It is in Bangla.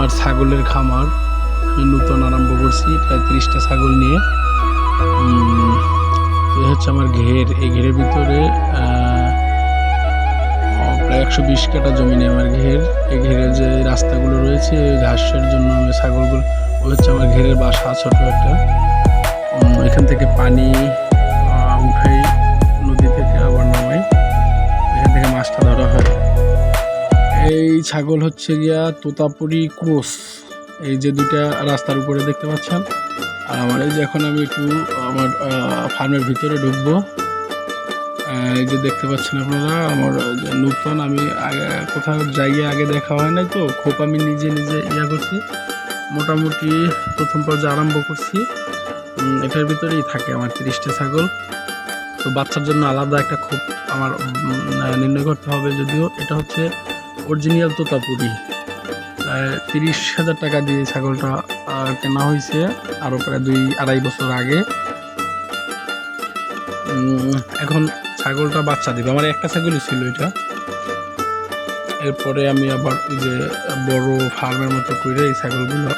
আমার ছাগলের খামার আমি নতুন আরম্ভ করছি প্রায় 30টা ছাগল নিয়ে। তো হচ্ছে আমার ঘের, এই ঘেরের ভিতরে প্রায় 120 কাঠা জমি নিয়ে আমার ঘের। এই ঘেরের যে রাস্তাগুলো রয়েছে ঘাসের জন্য আমি ছাগলগুলো, ওই হচ্ছে আমার ঘেরের বাসা ছোট একটা। এখান থেকে পানি উঠাই নদী থেকে, আবার নামাই, এখান থেকে মাছটা ধরা হয়। এই ছাগল হচ্ছে গিয়া তোতাপুরি ক্রস, এই যে দুইটা রাস্তার উপরে দেখতে পাচ্ছেন। আর আমার এই যে এখন আমি একটু আমার ফার্মের ভিতরে ঢুকবো। এই যে দেখতে পাচ্ছেন আপনারা আমার নূতন, আমি কোথাও জায়গায় আগে দেখা হয় নাই, তো খুব আমি নিজে নিজে করছি। মোটামুটি প্রথম পর্যায়ে আরম্ভ করছি। এটার ভিতরেই থাকে আমার 30টা ছাগল। তো বাচ্চার জন্য আলাদা একটা খোপ আমার নির্ণয় করতে হবে, যদিও এটা হচ্ছে অরিজিনাল তোতাপুরি। প্রায় 30,000 টাকা দিয়ে ছাগলটা কেনা হয়েছে, আরও প্রায় 2-2.5 বছর আগে। এখন ছাগলটা বাচ্চা দিবে, আমার একটা ছাগলই ছিল এটা। এরপরে আমি আবার ওই যে বড় ফার্মের মতো করে এই ছাগলগুলো